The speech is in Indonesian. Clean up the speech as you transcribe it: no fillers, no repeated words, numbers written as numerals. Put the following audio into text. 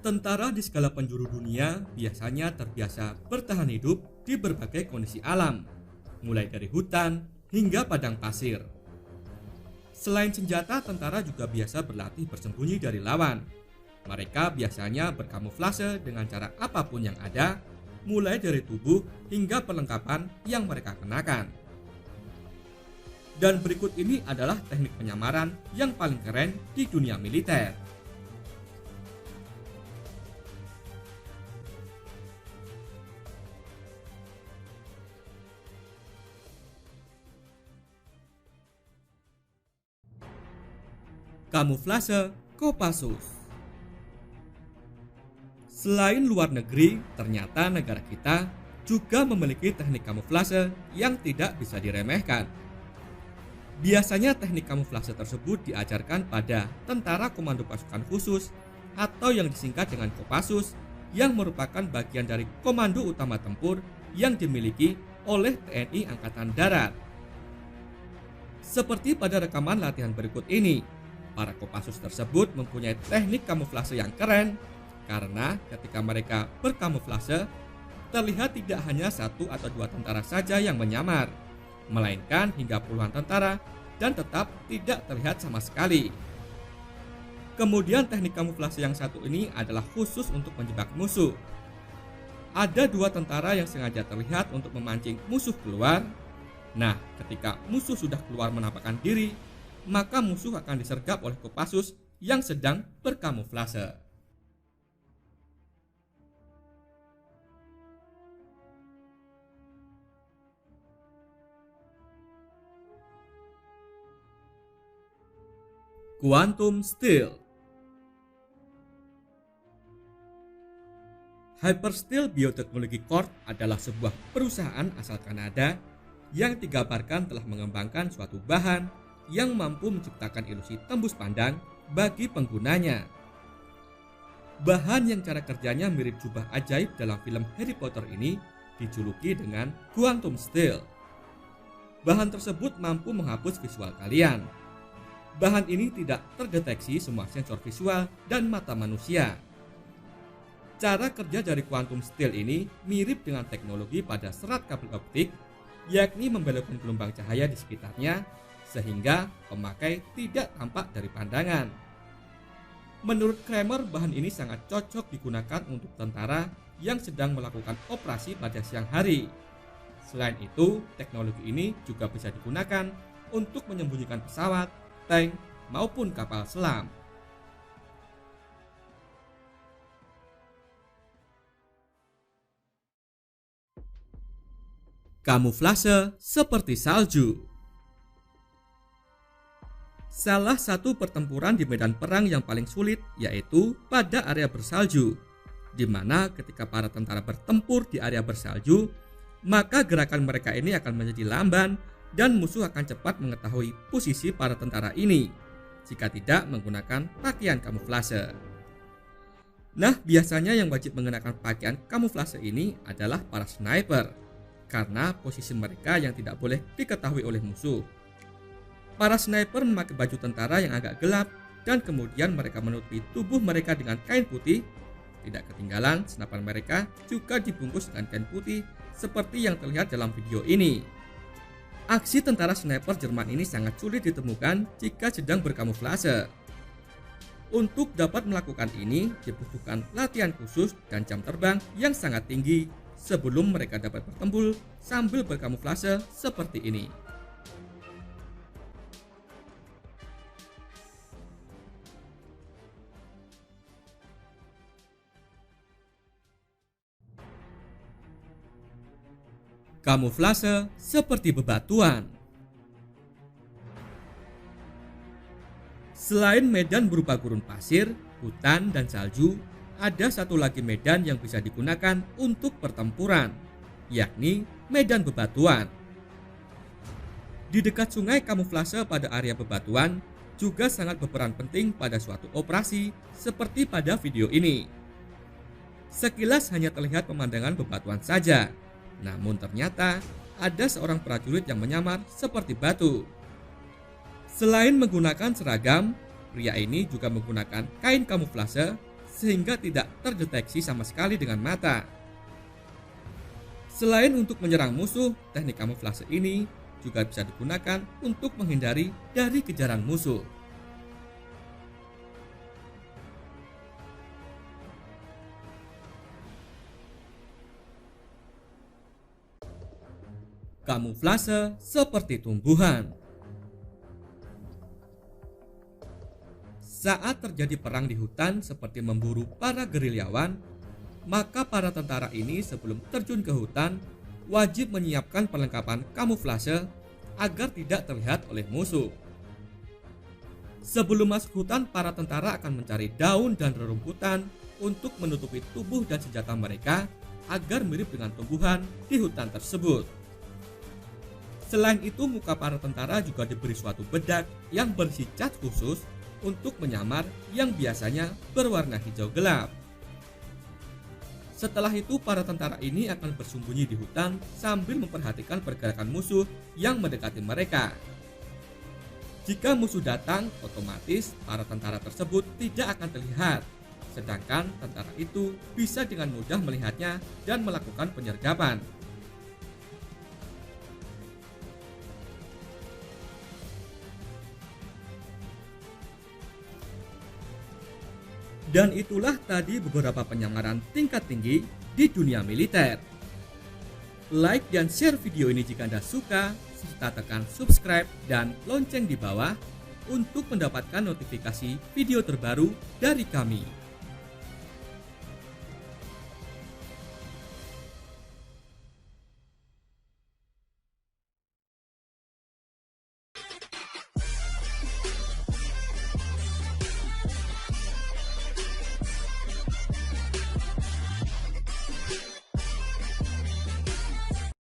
Tentara di segala penjuru dunia biasanya terbiasa bertahan hidup di berbagai kondisi alam, mulai dari hutan hingga padang pasir. Selain senjata, tentara juga biasa berlatih bersembunyi dari lawan. Mereka biasanya berkamuflase dengan cara apapun yang ada, mulai dari tubuh hingga perlengkapan yang mereka kenakan. Dan berikut ini adalah teknik penyamaran yang paling keren di dunia militer. Kamuflase Kopassus. Selain luar negeri, ternyata negara kita juga memiliki teknik kamuflase yang tidak bisa diremehkan. Biasanya teknik kamuflase tersebut diajarkan pada tentara komando pasukan khusus atau yang disingkat dengan Kopassus, yang merupakan bagian dari komando utama tempur yang dimiliki oleh TNI Angkatan Darat. Seperti pada rekaman latihan berikut ini, para Kopassus tersebut mempunyai teknik kamuflase yang keren karena ketika mereka berkamuflase, terlihat tidak hanya satu atau dua tentara saja yang menyamar, melainkan hingga puluhan tentara dan tetap tidak terlihat sama sekali. Kemudian teknik kamuflase yang satu ini adalah khusus untuk menjebak musuh. Ada dua tentara yang sengaja terlihat untuk memancing musuh keluar. Nah, ketika musuh sudah keluar menampakkan diri, maka musuh akan disergap oleh Kopassus yang sedang berkamuflase. Quantum Steel. Hypersteel Biotechnology Corp adalah sebuah perusahaan asal Kanada yang digambarkan telah mengembangkan suatu bahan yang mampu menciptakan ilusi tembus pandang bagi penggunanya. Bahan yang cara kerjanya mirip jubah ajaib dalam film Harry Potter ini dijuluki dengan Quantum Steel. Bahan tersebut mampu menghapus visual kalian. Bahan ini tidak terdeteksi semua sensor visual dan mata manusia. Cara kerja dari Quantum Steel ini mirip dengan teknologi pada serat kabel optik, yakni membelokkan gelombang cahaya di sekitarnya sehingga pemakai tidak tampak dari pandangan. Menurut Kramer, bahan ini sangat cocok digunakan untuk tentara yang sedang melakukan operasi pada siang hari. Selain itu, teknologi ini juga bisa digunakan untuk menyembunyikan pesawat, tank, maupun kapal selam. Kamuflase seperti salju. Salah satu pertempuran di medan perang yang paling sulit yaitu pada area bersalju, di mana ketika para tentara bertempur di area bersalju, maka gerakan mereka ini akan menjadi lamban dan musuh akan cepat mengetahui posisi para tentara ini jika tidak menggunakan pakaian kamuflase. Nah, biasanya yang wajib mengenakan pakaian kamuflase ini adalah para sniper, karena posisi mereka yang tidak boleh diketahui oleh musuh. Para sniper memakai baju tentara yang agak gelap dan kemudian mereka menutupi tubuh mereka dengan kain putih. Tidak ketinggalan, senapan mereka juga dibungkus dengan kain putih seperti yang terlihat dalam video ini. Aksi tentara sniper Jerman ini sangat sulit ditemukan jika sedang berkamuflase. Untuk dapat melakukan ini dibutuhkan latihan khusus dan jam terbang yang sangat tinggi sebelum mereka dapat bertempur sambil berkamuflase seperti ini. Kamuflase seperti bebatuan. Selain medan berupa gurun pasir, hutan, dan salju, ada satu lagi medan yang bisa digunakan untuk pertempuran, yakni medan bebatuan. Di dekat sungai, kamuflase pada area bebatuan juga sangat berperan penting pada suatu operasi seperti pada video ini. Sekilas hanya terlihat pemandangan bebatuan saja, namun ternyata ada seorang prajurit yang menyamar seperti batu. Selain menggunakan seragam, pria ini juga menggunakan kain kamuflase sehingga tidak terdeteksi sama sekali dengan mata. Selain untuk menyerang musuh, teknik kamuflase ini juga bisa digunakan untuk menghindari dari kejaran musuh. Kamuflase seperti tumbuhan. Saat terjadi perang di hutan seperti memburu para gerilyawan, maka para tentara ini sebelum terjun ke hutan wajib menyiapkan perlengkapan kamuflase agar tidak terlihat oleh musuh. Sebelum masuk hutan, para tentara akan mencari daun dan rerumputan untuk menutupi tubuh dan senjata mereka agar mirip dengan tumbuhan di hutan tersebut. Selain itu, muka para tentara juga diberi suatu bedak yang berisi cat khusus untuk menyamar yang biasanya berwarna hijau gelap. Setelah itu, para tentara ini akan bersembunyi di hutan sambil memperhatikan pergerakan musuh yang mendekati mereka. Jika musuh datang, otomatis para tentara tersebut tidak akan terlihat, sedangkan tentara itu bisa dengan mudah melihatnya dan melakukan penyergapan. Dan itulah tadi beberapa penyamaran tingkat tinggi di dunia militer. Like dan share video ini jika Anda suka, serta tekan subscribe dan lonceng di bawah untuk mendapatkan notifikasi video terbaru dari kami.